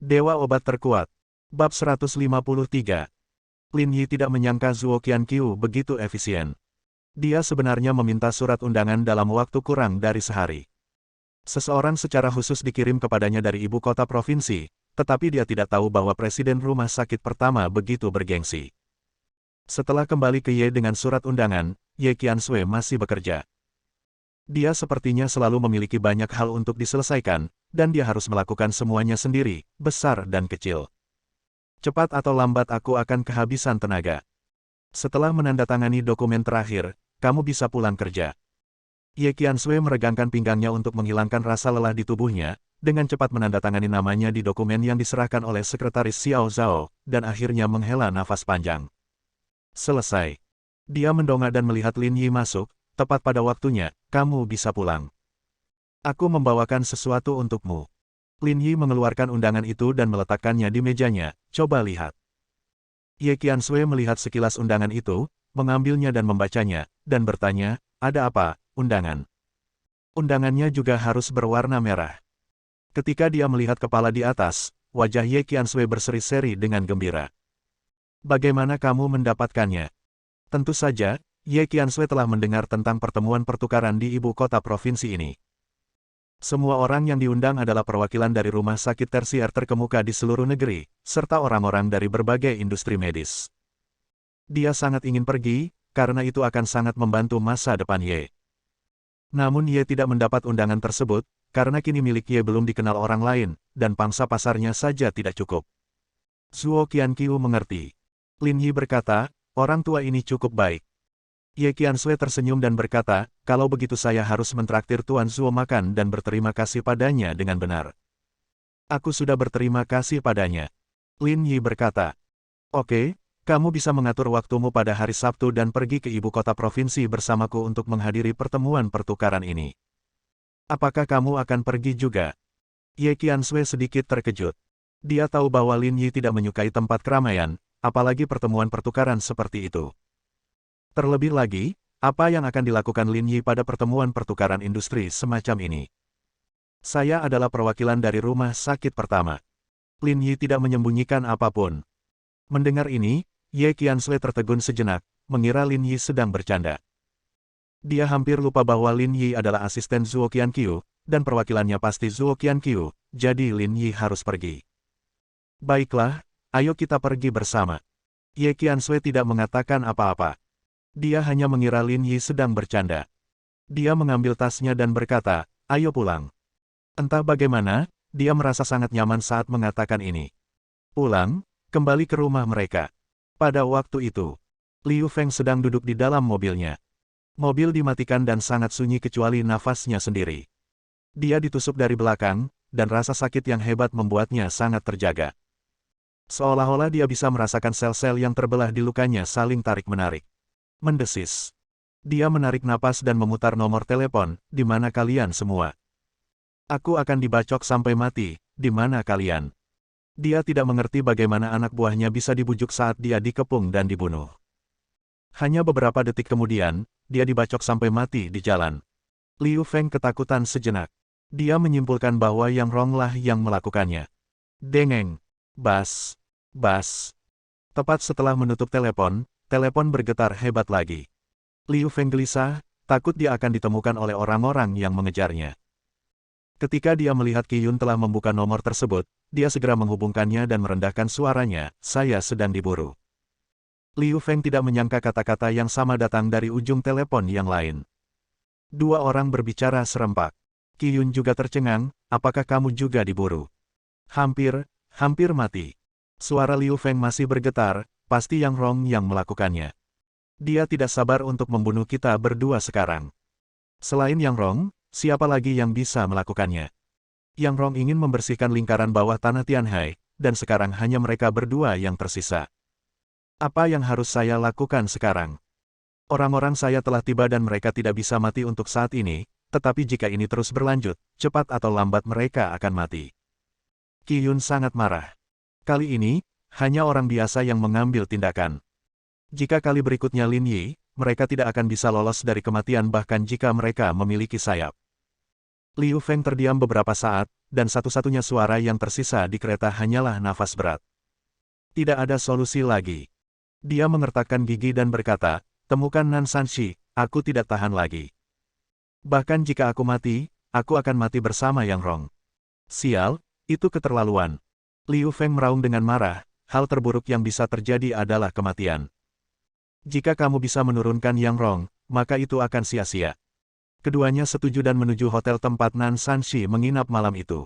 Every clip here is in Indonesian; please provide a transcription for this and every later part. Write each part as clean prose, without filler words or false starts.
Dewa Obat Terkuat. Bab 153. Lin Yi tidak menyangka Zhuo Qianqiu begitu efisien. Dia sebenarnya meminta surat undangan dalam waktu kurang dari sehari. Seseorang secara khusus dikirim kepadanya dari ibu kota provinsi, tetapi dia tidak tahu bahwa presiden rumah sakit pertama begitu bergengsi. Setelah kembali ke Ye dengan surat undangan, Ye Qiansui masih bekerja. Dia sepertinya selalu memiliki banyak hal untuk diselesaikan, dan dia harus melakukan semuanya sendiri, besar dan kecil. Cepat atau lambat aku akan kehabisan tenaga. Setelah menandatangani dokumen terakhir, kamu bisa pulang kerja. Ye Qiansui meregangkan pinggangnya untuk menghilangkan rasa lelah di tubuhnya, dengan cepat menandatangani namanya di dokumen yang diserahkan oleh sekretaris Xiao Zhao, dan akhirnya menghela nafas panjang. Selesai. Dia mendongak dan melihat Lin Yi masuk, tepat pada waktunya, kamu bisa pulang. Aku membawakan sesuatu untukmu. Lin Yi mengeluarkan undangan itu dan meletakkannya di mejanya, coba lihat. Ye Qiansui melihat sekilas undangan itu, mengambilnya dan membacanya, dan bertanya, ada apa, undangan? Undangannya juga harus berwarna merah. Ketika dia melihat kepala di atas, wajah Ye Qiansui berseri-seri dengan gembira. Bagaimana kamu mendapatkannya? Tentu saja, Ye Qiansui telah mendengar tentang pertemuan pertukaran di ibu kota provinsi ini. Semua orang yang diundang adalah perwakilan dari rumah sakit tersier terkemuka di seluruh negeri, serta orang-orang dari berbagai industri medis. Dia sangat ingin pergi, karena itu akan sangat membantu masa depan Ye. Namun Ye tidak mendapat undangan tersebut, karena kini milik Ye belum dikenal orang lain, dan pangsa pasarnya saja tidak cukup. Zhuo Qianqiu mengerti. Lin Yi berkata, orang tua ini cukup baik. Ye Qiansui tersenyum dan berkata, kalau begitu saya harus mentraktir Tuan Zhuo makan dan berterima kasih padanya dengan benar. Aku sudah berterima kasih padanya. Lin Yi berkata, oke, kamu bisa mengatur waktumu pada hari Sabtu dan pergi ke ibu kota provinsi bersamaku untuk menghadiri pertemuan pertukaran ini. Apakah kamu akan pergi juga? Ye Qiansui sedikit terkejut. Dia tahu bahwa Lin Yi tidak menyukai tempat keramaian, apalagi pertemuan pertukaran seperti itu. Terlebih lagi, apa yang akan dilakukan Lin Yi pada pertemuan pertukaran industri semacam ini? Saya adalah perwakilan dari rumah sakit pertama. Lin Yi tidak menyembunyikan apapun. Mendengar ini, Ye Qiansui tertegun sejenak, mengira Lin Yi sedang bercanda. Dia hampir lupa bahwa Lin Yi adalah asisten Zhuo Qianqiu, dan perwakilannya pasti Zhuo Qianqiu, jadi Lin Yi harus pergi. Baiklah, ayo kita pergi bersama. Ye Qiansui tidak mengatakan apa-apa. Dia hanya mengira Lin Yi sedang bercanda. Dia mengambil tasnya dan berkata, ayo pulang. Entah bagaimana, dia merasa sangat nyaman saat mengatakan ini. Pulang, kembali ke rumah mereka. Pada waktu itu, Liu Feng sedang duduk di dalam mobilnya. Mobil dimatikan dan sangat sunyi kecuali nafasnya sendiri. Dia ditusuk dari belakang, dan rasa sakit yang hebat membuatnya sangat terjaga. Seolah-olah dia bisa merasakan sel-sel yang terbelah di lukanya saling tarik-menarik. Mendesis. Dia menarik napas dan memutar nomor telepon, di mana kalian semua? Aku akan dibacok sampai mati, di mana kalian? Dia tidak mengerti bagaimana anak buahnya bisa dibujuk saat dia dikepung dan dibunuh. Hanya beberapa detik kemudian, dia dibacok sampai mati di jalan. Liu Feng ketakutan sejenak. Dia menyimpulkan bahwa Yang Rong lah yang melakukannya. Dengeng. Bas. Bas. Tepat setelah menutup telepon, telepon bergetar hebat lagi. Liu Feng gelisah, takut dia akan ditemukan oleh orang-orang yang mengejarnya. Ketika dia melihat Qi Yun telah membuka nomor tersebut, dia segera menghubungkannya dan merendahkan suaranya, saya sedang diburu. Liu Feng tidak menyangka kata-kata yang sama datang dari ujung telepon yang lain. Dua orang berbicara serempak. Qi Yun juga tercengang, apakah kamu juga diburu? Hampir mati. Suara Liu Feng masih bergetar, pasti Yang Rong yang melakukannya. Dia tidak sabar untuk membunuh kita berdua sekarang. Selain Yang Rong, siapa lagi yang bisa melakukannya? Yang Rong ingin membersihkan lingkaran bawah tanah Tianhai, dan sekarang hanya mereka berdua yang tersisa. Apa yang harus saya lakukan sekarang? Orang-orang saya telah tiba dan mereka tidak bisa mati untuk saat ini, tetapi jika ini terus berlanjut, cepat atau lambat mereka akan mati. Qi Yun sangat marah. Kali ini, hanya orang biasa yang mengambil tindakan. Jika kali berikutnya Lin Yi, mereka tidak akan bisa lolos dari kematian bahkan jika mereka memiliki sayap. Liu Feng terdiam beberapa saat, dan satu-satunya suara yang tersisa di kereta hanyalah nafas berat. Tidak ada solusi lagi. Dia mengertakkan gigi dan berkata, temukan Nan Sanshi, aku tidak tahan lagi. Bahkan jika aku mati, aku akan mati bersama Yang Rong. Sial, itu keterlaluan. Liu Feng meraung dengan marah, hal terburuk yang bisa terjadi adalah kematian. Jika kamu bisa menurunkan Yang Rong, maka itu akan sia-sia. Keduanya setuju dan menuju hotel tempat Nan Sanshi menginap malam itu.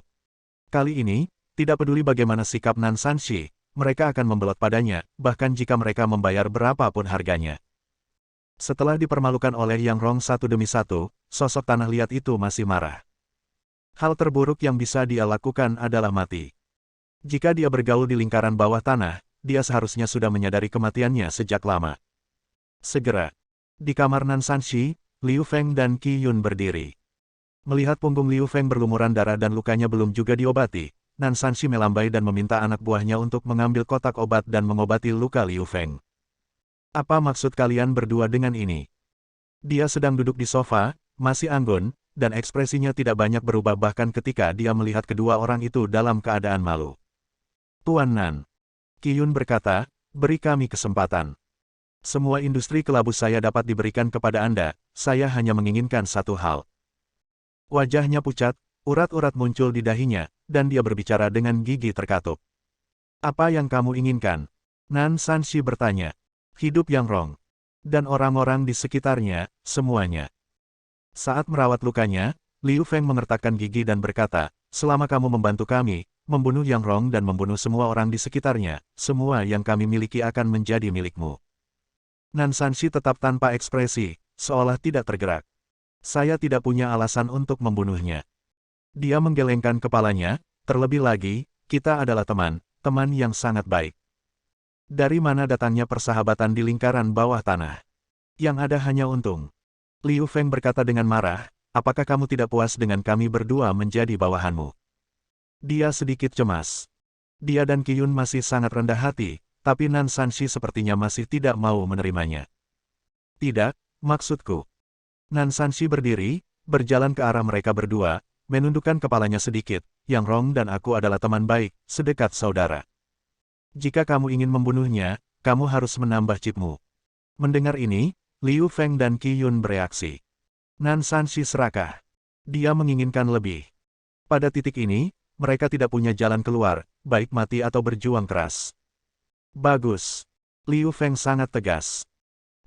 Kali ini, tidak peduli bagaimana sikap Nan Sanshi, mereka akan membelot padanya, bahkan jika mereka membayar berapapun harganya. Setelah dipermalukan oleh Yang Rong satu demi satu, sosok tanah liat itu masih marah. Hal terburuk yang bisa dia lakukan adalah mati. Jika dia bergaul di lingkaran bawah tanah, dia seharusnya sudah menyadari kematiannya sejak lama. Segera, di kamar Nan Sanshi, Liu Feng dan Qi Yun berdiri. Melihat punggung Liu Feng berlumuran darah dan lukanya belum juga diobati, Nan Sanshi melambai dan meminta anak buahnya untuk mengambil kotak obat dan mengobati luka Liu Feng. Apa maksud kalian berdua dengan ini? Dia sedang duduk di sofa, masih anggun, dan ekspresinya tidak banyak berubah bahkan ketika dia melihat kedua orang itu dalam keadaan malu. Tuan Nan, Qi Yun berkata, beri kami kesempatan. Semua industri kelabu saya dapat diberikan kepada Anda, saya hanya menginginkan satu hal. Wajahnya pucat, urat-urat muncul di dahinya, dan dia berbicara dengan gigi terkatup. Apa yang kamu inginkan? Nan Sanshi bertanya. Hidup Yang Rong. Dan orang-orang di sekitarnya, semuanya. Saat merawat lukanya, Liu Feng mengertakkan gigi dan berkata, selama kamu membantu kami, membunuh Yang Rong dan membunuh semua orang di sekitarnya, semua yang kami miliki akan menjadi milikmu. Nan Sanshi tetap tanpa ekspresi, seolah tidak tergerak. Saya tidak punya alasan untuk membunuhnya. Dia menggelengkan kepalanya, terlebih lagi, kita adalah teman yang sangat baik. Dari mana datangnya persahabatan di lingkaran bawah tanah? Yang ada hanya untung. Liu Feng berkata dengan marah, apakah kamu tidak puas dengan kami berdua menjadi bawahanmu? Dia sedikit cemas. Dia dan Qi Yun masih sangat rendah hati, tapi Nan Sanshi sepertinya masih tidak mau menerimanya. Tidak, maksudku. Nan Sanshi berdiri, berjalan ke arah mereka berdua, menundukkan kepalanya sedikit, Yang Rong dan aku adalah teman baik, sedekat saudara. Jika kamu ingin membunuhnya, kamu harus menambah chipmu. Mendengar ini, Liu Feng dan Qi Yun bereaksi. Nan Sanshi serakah. Dia menginginkan lebih. Pada titik ini, mereka tidak punya jalan keluar, baik mati atau berjuang keras. Bagus. Liu Feng sangat tegas.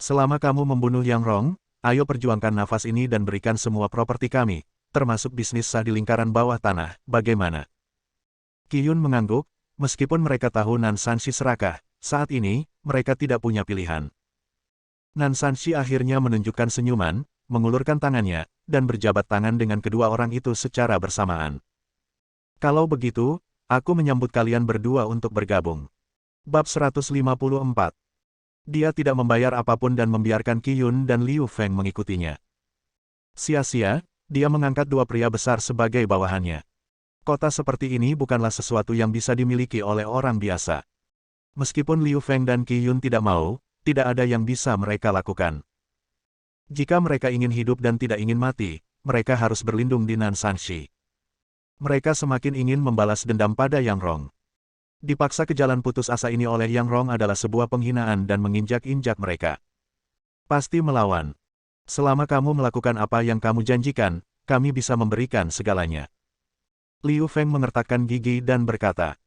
Selama kamu membunuh Yang Rong, ayo perjuangkan nafas ini dan berikan semua properti kami, termasuk bisnis sah di lingkaran bawah tanah, bagaimana? Qi Yun mengangguk, meskipun mereka tahu Nan Sanshi serakah, saat ini, mereka tidak punya pilihan. Nan Sanshi akhirnya menunjukkan senyuman, mengulurkan tangannya, dan berjabat tangan dengan kedua orang itu secara bersamaan. Kalau begitu, aku menyambut kalian berdua untuk bergabung. Bab 154. Dia tidak membayar apapun dan membiarkan Qi Yun dan Liu Feng mengikutinya. Sia-sia, dia mengangkat dua pria besar sebagai bawahannya. Kota seperti ini bukanlah sesuatu yang bisa dimiliki oleh orang biasa. Meskipun Liu Feng dan Qi Yun tidak mau, tidak ada yang bisa mereka lakukan. Jika mereka ingin hidup dan tidak ingin mati, mereka harus berlindung di Nan Sanshi. Mereka semakin ingin membalas dendam pada Yang Rong. Dipaksa ke jalan putus asa ini oleh Yang Rong adalah sebuah penghinaan dan menginjak-injak mereka. Pasti melawan. Selama kamu melakukan apa yang kamu janjikan, kami bisa memberikan segalanya. Liu Feng mengertakkan gigi dan berkata.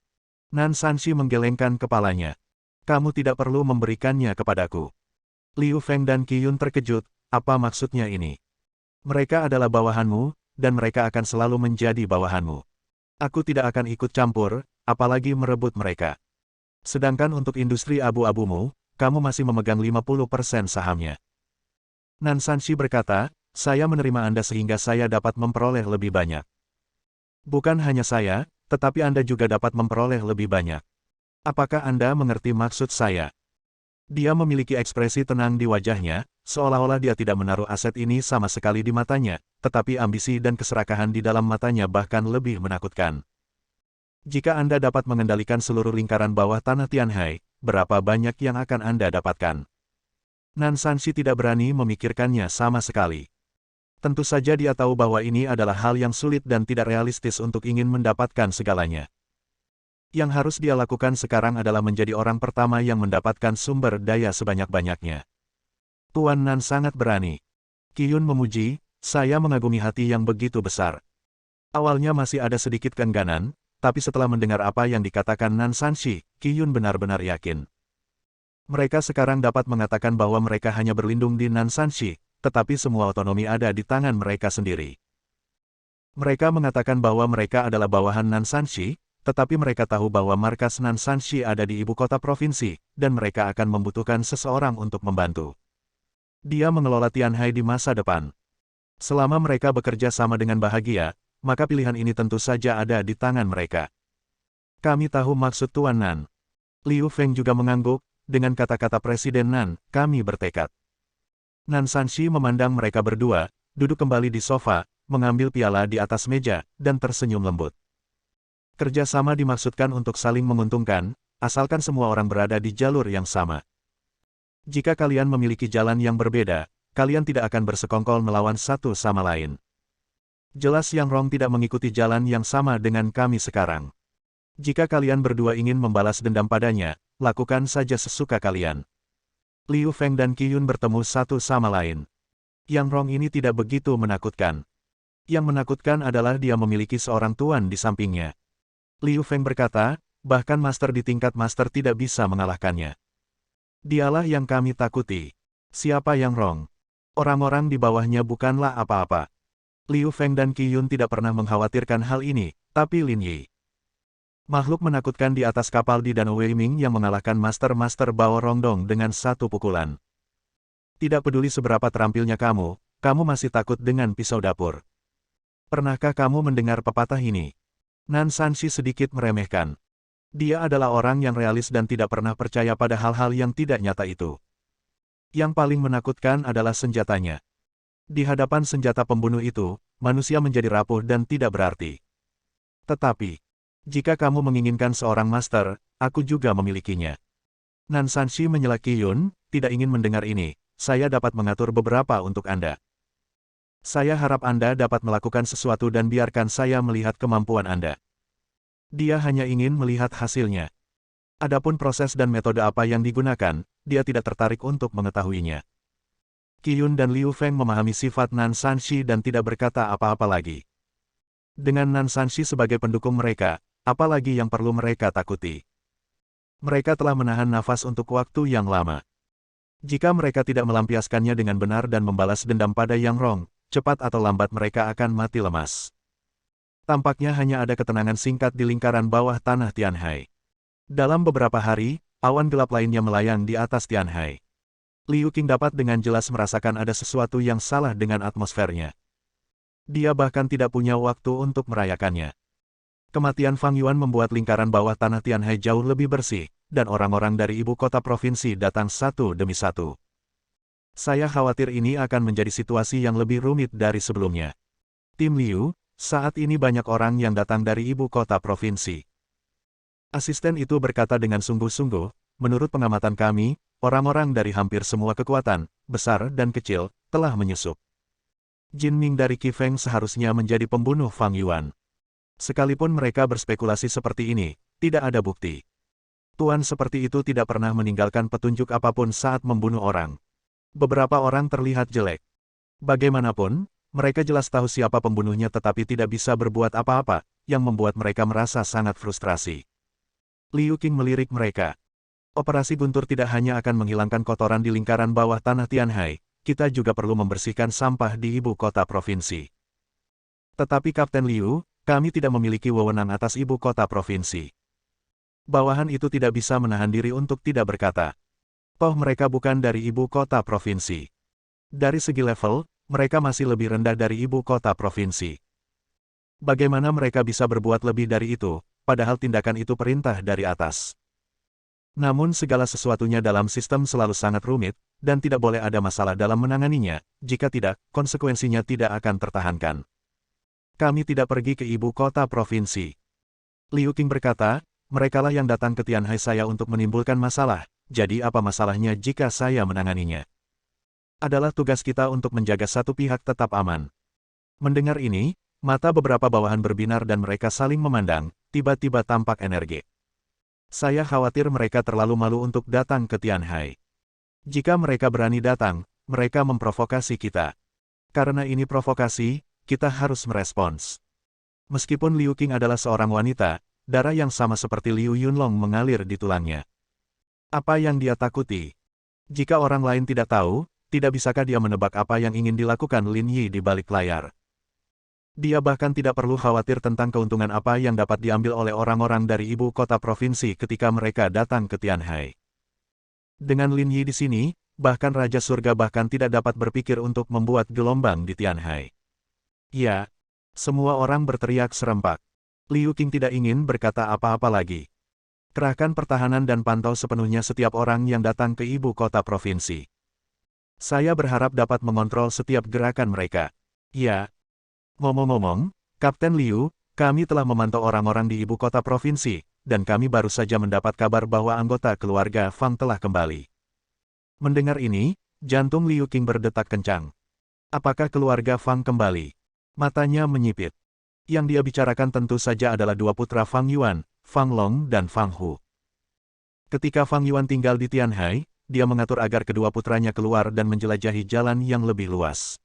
Nan Sanshi menggelengkan kepalanya. Kamu tidak perlu memberikannya kepadaku. Liu Feng dan Qi Yun terkejut, apa maksudnya ini? Mereka adalah bawahanmu, dan mereka akan selalu menjadi bawahanmu. Aku tidak akan ikut campur, apalagi merebut mereka. Sedangkan untuk industri abu-abumu, kamu masih memegang 50% sahamnya. Nan Sanshi berkata, saya menerima Anda sehingga saya dapat memperoleh lebih banyak. Bukan hanya saya, tetapi Anda juga dapat memperoleh lebih banyak. Apakah Anda mengerti maksud saya? Dia memiliki ekspresi tenang di wajahnya, seolah-olah dia tidak menaruh aset ini sama sekali di matanya, tetapi ambisi dan keserakahan di dalam matanya bahkan lebih menakutkan. Jika Anda dapat mengendalikan seluruh lingkaran bawah tanah Tianhai, berapa banyak yang akan Anda dapatkan? Nan Sanshi tidak berani memikirkannya sama sekali. Tentu saja dia tahu bahwa ini adalah hal yang sulit dan tidak realistis untuk ingin mendapatkan segalanya. Yang harus dia lakukan sekarang adalah menjadi orang pertama yang mendapatkan sumber daya sebanyak-banyaknya. Tuan Nan sangat berani. Qiyun memuji, saya mengagumi hati yang begitu besar. Awalnya masih ada sedikit keengganan, tapi setelah mendengar apa yang dikatakan Nan Sanshi, Qiyun benar-benar yakin. Mereka sekarang dapat mengatakan bahwa mereka hanya berlindung di Nan Sanshi, tetapi semua otonomi ada di tangan mereka sendiri. Mereka mengatakan bahwa mereka adalah bawahan Nan Sanshi, tetapi mereka tahu bahwa markas Nan Sanshi ada di ibu kota provinsi, dan mereka akan membutuhkan seseorang untuk membantu. Dia mengelola Tianhai di masa depan. Selama mereka bekerja sama dengan bahagia, maka pilihan ini tentu saja ada di tangan mereka. Kami tahu maksud Tuan Nan. Liu Feng juga mengangguk, dengan kata-kata Presiden Nan, kami bertekad. Nan Sanshi memandang mereka berdua, duduk kembali di sofa, mengambil piala di atas meja, dan tersenyum lembut. Kerjasama dimaksudkan untuk saling menguntungkan, asalkan semua orang berada di jalur yang sama. Jika kalian memiliki jalan yang berbeda, kalian tidak akan bersekongkol melawan satu sama lain. Jelas Yang Rong tidak mengikuti jalan yang sama dengan kami sekarang. Jika kalian berdua ingin membalas dendam padanya, lakukan saja sesuka kalian. Liu Feng dan Qiyun bertemu satu sama lain. Yang Rong ini tidak begitu menakutkan. Yang menakutkan adalah dia memiliki seorang tuan di sampingnya. Liu Feng berkata, bahkan master di tingkat master tidak bisa mengalahkannya. Dialah yang kami takuti. Siapa Yang Rong? Orang-orang di bawahnya bukanlah apa-apa. Liu Feng dan Qiyun tidak pernah mengkhawatirkan hal ini, tapi Lin Yi. Makhluk menakutkan di atas kapal di Danau Weiming yang mengalahkan master-master Bao Rongdong dengan satu pukulan. Tidak peduli seberapa terampilnya kamu masih takut dengan pisau dapur. Pernahkah kamu mendengar pepatah ini? Nan Sanshi sedikit meremehkan. Dia adalah orang yang realis dan tidak pernah percaya pada hal-hal yang tidak nyata itu. Yang paling menakutkan adalah senjatanya. Di hadapan senjata pembunuh itu, manusia menjadi rapuh dan tidak berarti. Tetapi, jika kamu menginginkan seorang master, aku juga memilikinya. Nan Sanshi menyela Qiyun, tidak ingin mendengar ini, saya dapat mengatur beberapa untuk Anda. Saya harap Anda dapat melakukan sesuatu dan biarkan saya melihat kemampuan Anda. Dia hanya ingin melihat hasilnya. Adapun proses dan metode apa yang digunakan, dia tidak tertarik untuk mengetahuinya. Qiyun dan Liu Feng memahami sifat Nan Sanshi dan tidak berkata apa-apa lagi. Dengan Nan Sanshi sebagai pendukung mereka, apalagi yang perlu mereka takuti? Mereka telah menahan nafas untuk waktu yang lama. Jika mereka tidak melampiaskannya dengan benar dan membalas dendam pada Yang Rong, cepat atau lambat mereka akan mati lemas. Tampaknya hanya ada ketenangan singkat di lingkaran bawah tanah Tianhai. Dalam beberapa hari, awan gelap lainnya melayang di atas Tianhai. Liu Qing dapat dengan jelas merasakan ada sesuatu yang salah dengan atmosfernya. Dia bahkan tidak punya waktu untuk merayakannya. Kematian Fang Yuan membuat lingkaran bawah tanah Tianhai jauh lebih bersih, dan orang-orang dari ibu kota provinsi datang satu demi satu. Saya khawatir ini akan menjadi situasi yang lebih rumit dari sebelumnya. Tim Liu, saat ini banyak orang yang datang dari ibu kota provinsi. Asisten itu berkata dengan sungguh-sungguh, menurut pengamatan kami, orang-orang dari hampir semua kekuatan, besar dan kecil, telah menyusup. Jin Ming dari Qifeng seharusnya menjadi pembunuh Fang Yuan. Sekalipun mereka berspekulasi seperti ini, tidak ada bukti. Tuan seperti itu tidak pernah meninggalkan petunjuk apapun saat membunuh orang. Beberapa orang terlihat jelek. Bagaimanapun, mereka jelas tahu siapa pembunuhnya tetapi tidak bisa berbuat apa-apa, yang membuat mereka merasa sangat frustrasi. Liu Qing melirik mereka. Operasi Guntur tidak hanya akan menghilangkan kotoran di lingkaran bawah tanah Tianhai, kita juga perlu membersihkan sampah di ibu kota provinsi. Tetapi Kapten Liu, kami tidak memiliki wewenang atas ibu kota provinsi. Bawahan itu tidak bisa menahan diri untuk tidak berkata. Toh mereka bukan dari ibu kota provinsi. Dari segi level, mereka masih lebih rendah dari ibu kota provinsi. Bagaimana mereka bisa berbuat lebih dari itu, padahal tindakan itu perintah dari atas. Namun segala sesuatunya dalam sistem selalu sangat rumit, dan tidak boleh ada masalah dalam menanganinya, jika tidak, konsekuensinya tidak akan tertahankan. Kami tidak pergi ke ibu kota provinsi. Liu Qing berkata, merekalah yang datang ke Tianhai saya untuk menimbulkan masalah, jadi apa masalahnya jika saya menanganinya? Adalah tugas kita untuk menjaga satu pihak tetap aman. Mendengar ini, mata beberapa bawahan berbinar dan mereka saling memandang, tiba-tiba tampak energi. Saya khawatir mereka terlalu malu untuk datang ke Tianhai. Jika mereka berani datang, mereka memprovokasi kita. Karena ini provokasi, kita harus merespons. Meskipun Liu Qing adalah seorang wanita, darah yang sama seperti Liu Yunlong mengalir di tulangnya. Apa yang dia takuti? Jika orang lain tidak tahu, tidak bisakah dia menebak apa yang ingin dilakukan Lin Yi di balik layar? Dia bahkan tidak perlu khawatir tentang keuntungan apa yang dapat diambil oleh orang-orang dari ibu kota provinsi ketika mereka datang ke Tianhai. Dengan Lin Yi di sini, bahkan Raja Surga bahkan tidak dapat berpikir untuk membuat gelombang di Tianhai. Ya, semua orang berteriak serempak. Liu Qing tidak ingin berkata apa-apa lagi. Kerahkan pertahanan dan pantau sepenuhnya setiap orang yang datang ke ibu kota provinsi. Saya berharap dapat mengontrol setiap gerakan mereka. Ya. Ngomong-ngomong, Kapten Liu, kami telah memantau orang-orang di ibu kota provinsi, dan kami baru saja mendapat kabar bahwa anggota keluarga Fang telah kembali. Mendengar ini, jantung Liu Qing berdetak kencang. Apakah keluarga Fang kembali? Matanya menyipit. Yang dia bicarakan tentu saja adalah dua putra Fang Yuan, Fang Long dan Fang Hu. Ketika Fang Yuan tinggal di Tianhai, dia mengatur agar kedua putranya keluar dan menjelajahi jalan yang lebih luas.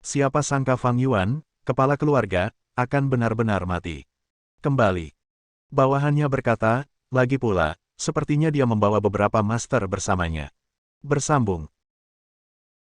Siapa sangka Fang Yuan, kepala keluarga, akan benar-benar mati. Kembali. Bawahannya berkata, lagi pula, sepertinya dia membawa beberapa master bersamanya. Bersambung.